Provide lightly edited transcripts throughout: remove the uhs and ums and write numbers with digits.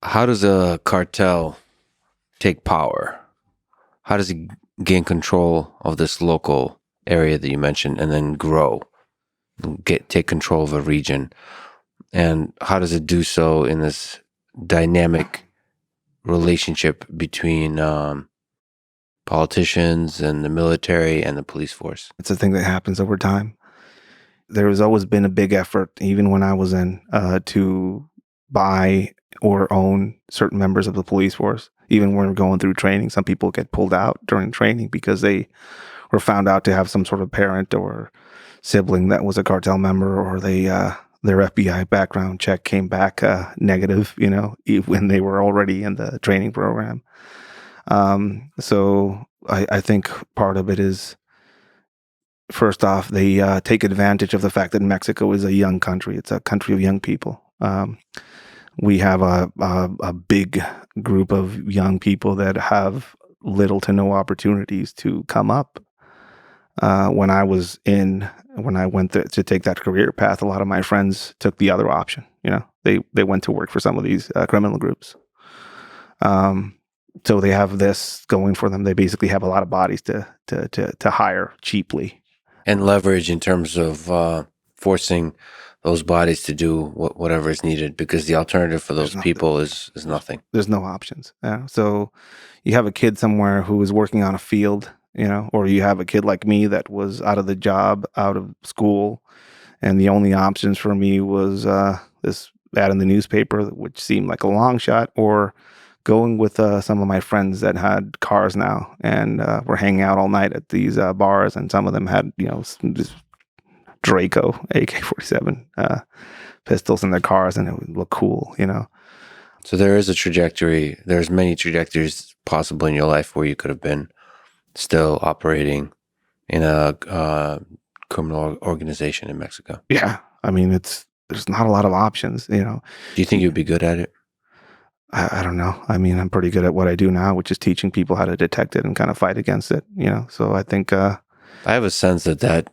How does a cartel take power? How does it gain control of this local area that you mentioned and then grow, take control of a region? And how does it do so in this dynamic relationship between politicians and the military and the police force? It's a thing that happens over time. There has always been a big effort, even when I was in, to buy or own certain members of the police force. Even when we're going through training, some people get pulled out during training because they were found out to have some sort of parent or sibling that was a cartel member, or their FBI background check came back negative, when they were already in the training program. So I think part of it is, first off, they take advantage of the fact that Mexico is a young country. It's a country of young people. We have a big group of young people that have little to no opportunities to come up. When I went to take that career path, a lot of my friends took the other option. They went to work for some of these criminal groups. So they have this going for them. They basically have a lot of bodies to hire cheaply. And leverage in terms of forcing those bodies to do whatever is needed, because the alternative for those people is nothing. There's no options. Yeah. So you have a kid somewhere who is working on a field, or you have a kid like me that was out of the job, out of school, and the only options for me was this ad in the newspaper, which seemed like a long shot, or going with some of my friends that had cars now and were hanging out all night at these bars, and some of them had, just Draco AK-47 pistols in their cars, and it would look cool. So there is a trajectory. There's many trajectories possible in your life where you could have been still operating in a criminal organization in Mexico. Yeah, I mean, there's not a lot of options. Do you think you'd be good at it? I don't know. I mean, I'm pretty good at what I do now, which is teaching people how to detect it and kind of fight against it. So I think I have a sense that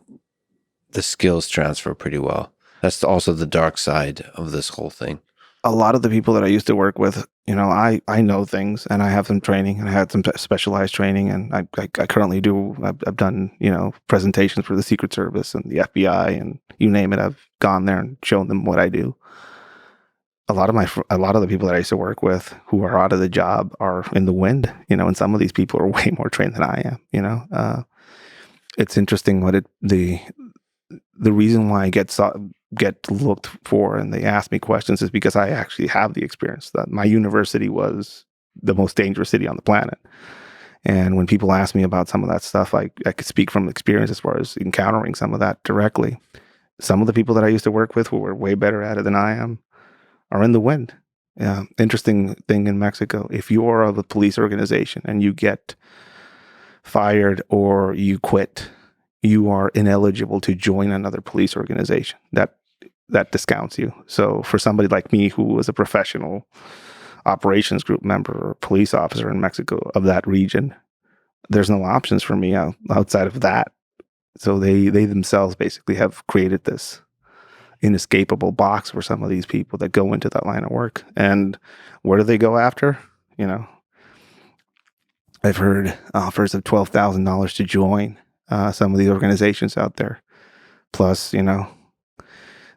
the skills transfer pretty well. That's also the dark side of this whole thing. A lot of the people that I used to work with, I know things, and I have some training, and I had some specialized training, and I currently do. I've done presentations for the Secret Service and the FBI, and you name it. I've gone there and shown them what I do. A lot of the people that I used to work with who are out of the job are in the wind, and some of these people are way more trained than I am. It's interesting the reason why I get looked for and they ask me questions is because I actually have the experience. That my university was the most dangerous city on the planet. And when people ask me about some of that stuff, I could speak from experience as far as encountering some of that directly. Some of the people that I used to work with who were way better at it than I am are in the wind. Yeah. Interesting thing in Mexico, if you are of a police organization and you get fired or you quit, you are ineligible to join another police organization. That discounts you. So for somebody like me who was a professional operations group member or police officer in Mexico of that region, there's no options for me outside of that. So they themselves basically have created this inescapable box for some of these people that go into that line of work. And where do they go after? I've heard offers of $12,000 to join some of these organizations out there. Plus,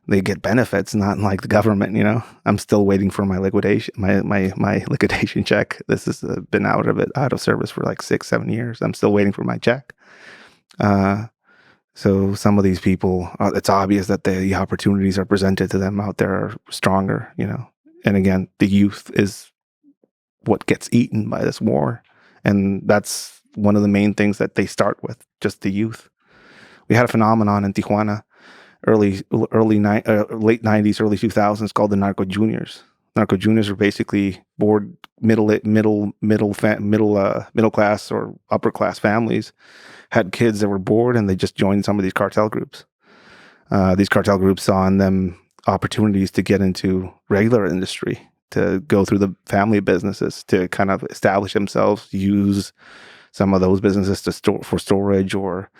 they get benefits, not like the government. I'm still waiting for my liquidation, my liquidation check. This has been out of service for like 6-7 years. I'm still waiting for my check. So some of these people, it's obvious that the opportunities are presented to them out there are stronger. And again, the youth is what gets eaten by this war, and that's one of the main things that they start with, just the youth. We had a phenomenon in Tijuana, late 90s, early 2000s, called the narco juniors. Narco juniors are basically bored middle class or upper class families had kids that were bored, and they just joined some of these cartel groups. These cartel groups saw in them opportunities to get into regular industry, to go through the family businesses, to kind of establish themselves, use some of those businesses for storage, or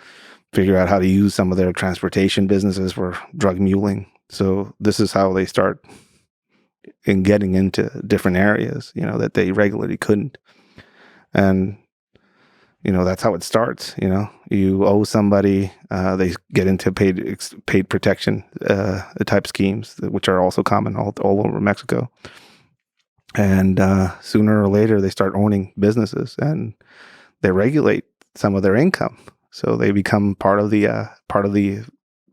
figure out how to use some of their transportation businesses for drug muling. So this is how they start in getting into different areas, that they regularly couldn't. And, that's how it starts. You owe somebody, they get into paid protection type schemes, which are also common all over Mexico. And sooner or later, they start owning businesses, and they regulate some of their income, so they become part of the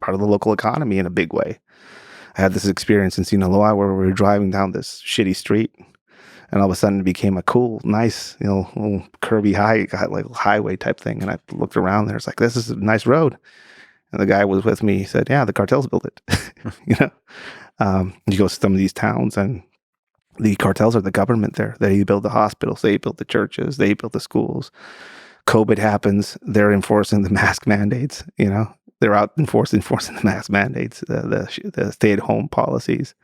local economy in a big way. I had this experience in Sinaloa where we were driving down this shitty street, and all of a sudden it became a cool, nice, little curvy highway type thing. And I looked around there. It's like, this is a nice road. And the guy was with me. He said, "Yeah, the cartels built it." You go to some of these towns, and the cartels are the government there. They build the hospitals, they build the churches, they build the schools. COVID happens, they're enforcing the mask mandates. They're out enforcing the mask mandates, the stay-at-home policies.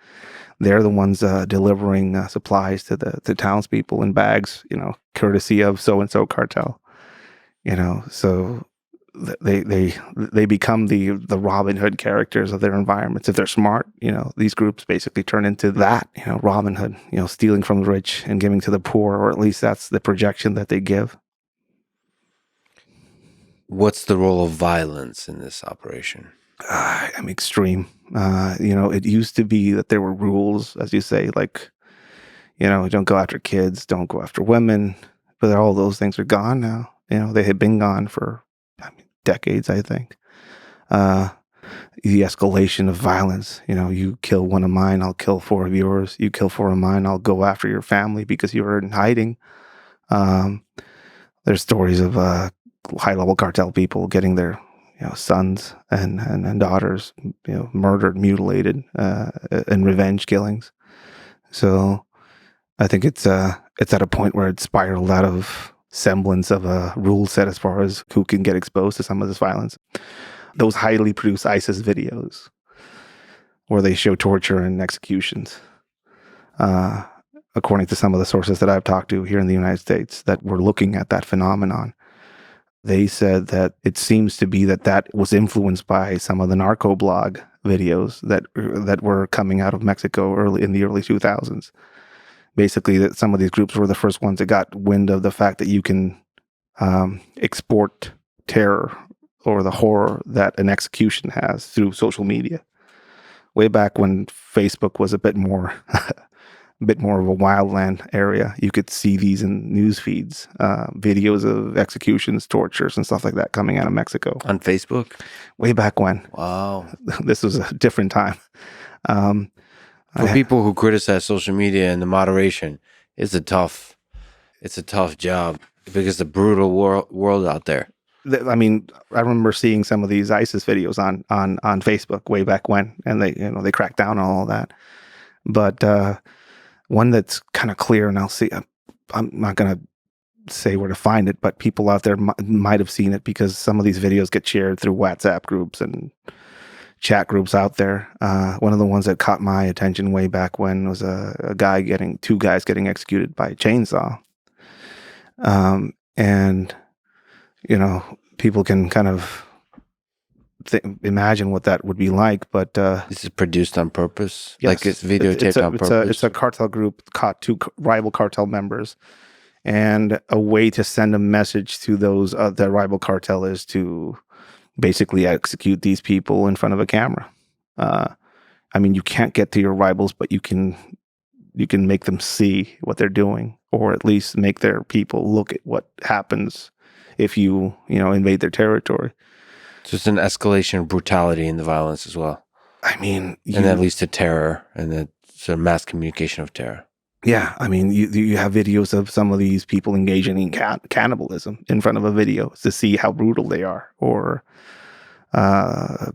They're the ones delivering supplies to the townspeople in bags, courtesy of so-and-so cartel. So they become the Robin Hood characters of their environments. If they're smart, these groups basically turn into that, Robin Hood, stealing from the rich and giving to the poor, or at least that's the projection that they give. What's the role of violence in this operation? Extreme. It used to be that there were rules, as you say, like, don't go after kids, don't go after women, but all those things are gone now. They had been gone for decades, I think. The escalation of violence, you kill one of mine, I'll kill four of yours. You kill four of mine, I'll go after your family because you were in hiding. There's stories of high-level cartel people getting their sons and daughters murdered, mutilated, and revenge killings. So I think it's at a point where it's spiraled out of semblance of a rule set as far as who can get exposed to some of this violence. Those highly produced ISIS videos where they show torture and executions, according to some of the sources that I've talked to here in the United States that were looking at that phenomenon, they said that it seems to be that was influenced by some of the narco blog videos that were coming out of Mexico in the early 2000s. Basically, that some of these groups were the first ones that got wind of the fact that you can export terror or the horror that an execution has through social media. Way back when Facebook was a bit more of a wildland area, you could see these in news feeds, videos of executions, tortures, and stuff like that coming out of Mexico. On Facebook? Way back when. Wow. This was a different time. For people who criticize social media and the moderation, it's a tough job because the brutal world out there. I I remember seeing some of these ISIS videos on Facebook way back when, and they cracked down on all that. But one that's kind of clear, and I'm not going to say where to find it, but people out there might have seen it because some of these videos get shared through WhatsApp groups and chat groups out there. One of the ones that caught my attention way back when was two guys getting executed by a chainsaw. And people can kind of imagine what that would be like, but this is produced on purpose. Yes, like it's videotaped on purpose. It's a cartel group caught two rival cartel members, and a way to send a message to those the rival cartel is to basically execute these people in front of a camera. You can't get to your rivals, but you can make them see what they're doing, or at least make their people look at what happens if you invade their territory. So it's an escalation of brutality in the violence as well. And that leads to terror and the sort of mass communication of terror. Yeah, you have videos of some of these people engaging in cannibalism in front of a video to see how brutal they are, or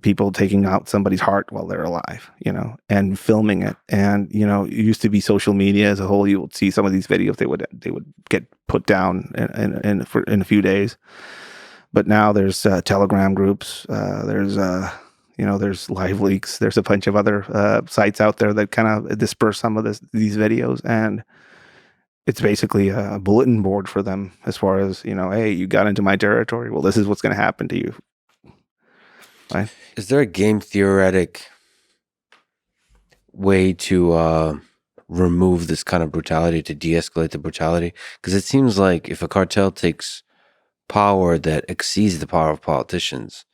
people taking out somebody's heart while they're alive, and filming it. And it used to be social media as a whole. You would see some of these videos; they would get put down in a few days. But now there's Telegram groups. There's Live Leaks. There's a bunch of other sites out there that kind of disperse some of these videos, and it's basically a bulletin board for them as far as, hey, you got into my territory. Well, this is what's going to happen to you. Right? Is there a game theoretic way to remove this kind of brutality, to de-escalate the brutality? Because it seems like if a cartel takes power that exceeds the power of politicians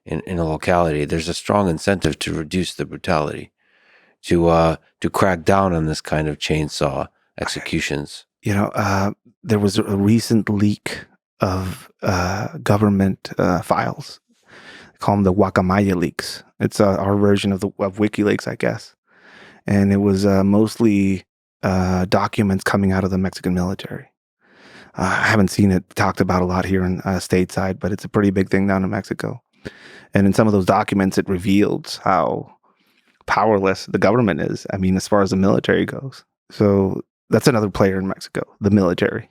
in a locality, there's a strong incentive to reduce the brutality, to crack down on this kind of chainsaw executions. There was a recent leak of government files. They call them the Guacamaya leaks. It's our version of WikiLeaks, I guess. And it was mostly documents coming out of the Mexican military. I haven't seen it talked about a lot here in stateside, but it's a pretty big thing down in Mexico. And in some of those documents, it reveals how powerless the government is. I mean, as far as the military goes. So that's another player in Mexico, the military.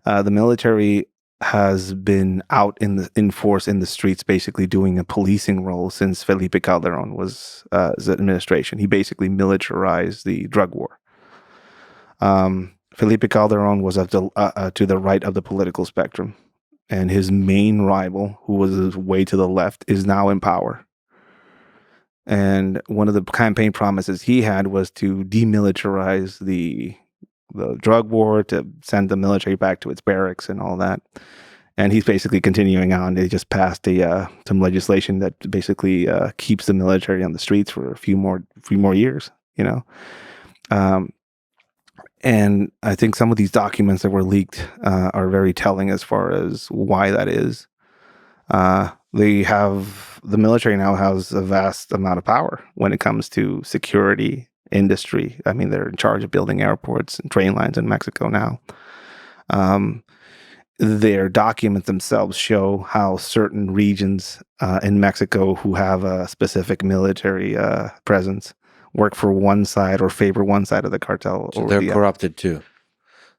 The military has been out in force in the streets, basically doing a policing role since Felipe Calderon was his administration. He basically militarized the drug war. Felipe Calderon was to the right of the political spectrum, and his main rival, who was way to the left, is now in power. And one of the campaign promises he had was to demilitarize the drug war, to send the military back to its barracks and all that. And he's basically continuing on. They just passed some legislation that basically keeps the military on the streets for a few more years. And I think some of these documents that were leaked are very telling as far as why that is. The military now has a vast amount of power when it comes to security, industry. I mean, they're in charge of building airports and train lines in Mexico now. Their documents themselves show how certain regions in Mexico who have a specific military presence work for one side or favor one side of the cartel. So they're corrupted too.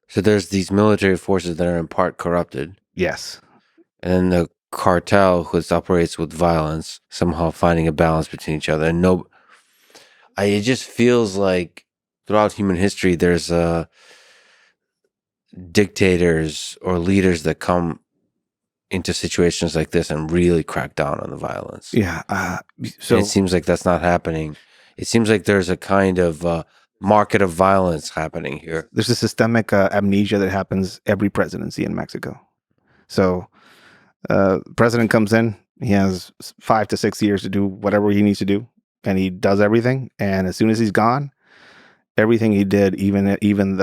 So there's these military forces that are in part corrupted. Yes. And then the cartel, which operates with violence, somehow finding a balance between each other. And it just feels like throughout human history, there's dictators or leaders that come into situations like this and really crack down on the violence. Yeah. So it seems like that's not happening. It seems like there's a kind of market of violence happening here. There's a systemic amnesia that happens every presidency in Mexico. So president comes in, he has 5 to 6 years to do whatever he needs to do, and he does everything. And as soon as he's gone, everything he did, even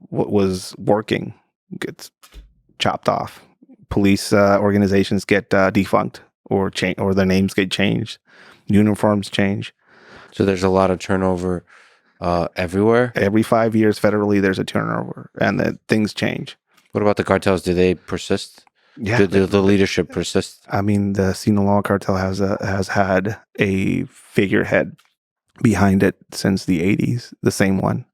what was working, gets chopped off. Police organizations get defunct or their names get changed. Uniforms change. So there's a lot of turnover everywhere. Every 5 years, federally, there's a turnover, and things change. What about the cartels? Do they persist? Yeah, the leadership persist. I mean, the Sinaloa cartel has had a figurehead behind it since the 80s, the same one.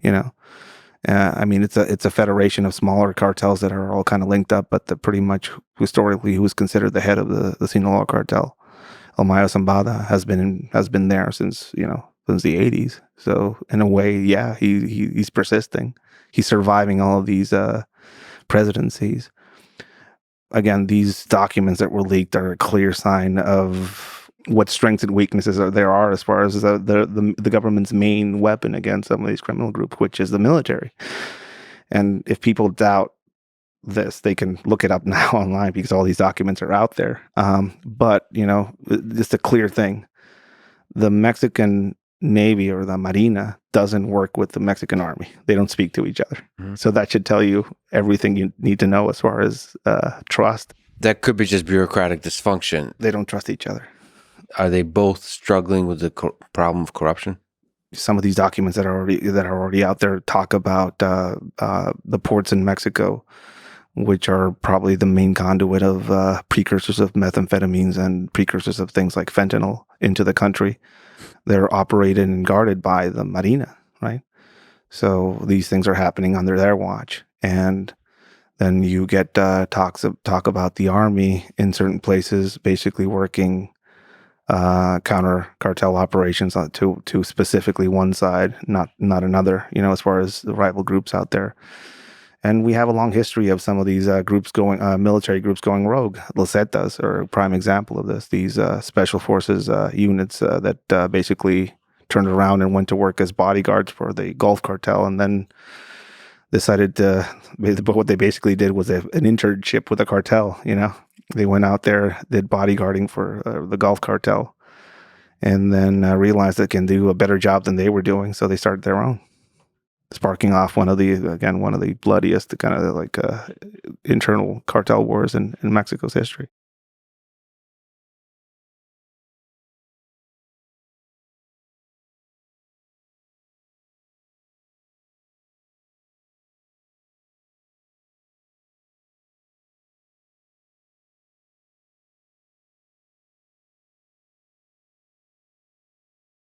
I mean, it's a federation of smaller cartels that are all kind of linked up, but pretty much historically, who's considered the head of the Sinaloa cartel, El Mayo Zambada, has been there since the 80s. So in a way, yeah, he's persisting. He's surviving all of these presidencies. Again, these documents that were leaked are a clear sign of what strengths and weaknesses there are as far as the government's main weapon against some of these criminal groups, which is the military. And if people doubt this, they can look it up now online because all these documents are out there. But, just a clear thing. The Mexican Navy or the Marina doesn't work with the Mexican Army. They don't speak to each other. Mm-hmm. So that should tell you everything you need to know as far as trust. That could be just bureaucratic dysfunction. They don't trust each other. Are they both struggling with the problem of corruption? Some of these documents that are already out there talk about the ports in Mexico, which are probably the main conduit of precursors of methamphetamines and precursors of things like fentanyl into the country. They're operated and guarded by the Marina, right? So these things are happening under their watch. And then you get talk about the Army in certain places basically working counter cartel operations to specifically one side, not another, as far as the rival groups out there. And we have a long history of some of these military groups going rogue. Los Zetas are a prime example of this. These special forces units that basically turned around and went to work as bodyguards for the Gulf cartel, and then decided to. But what they basically did was an internship with the cartel. They went out there, did bodyguarding for the Gulf cartel, and then realized they can do a better job than they were doing, so they started their own, sparking off one of the bloodiest kind of like internal cartel wars in Mexico's history.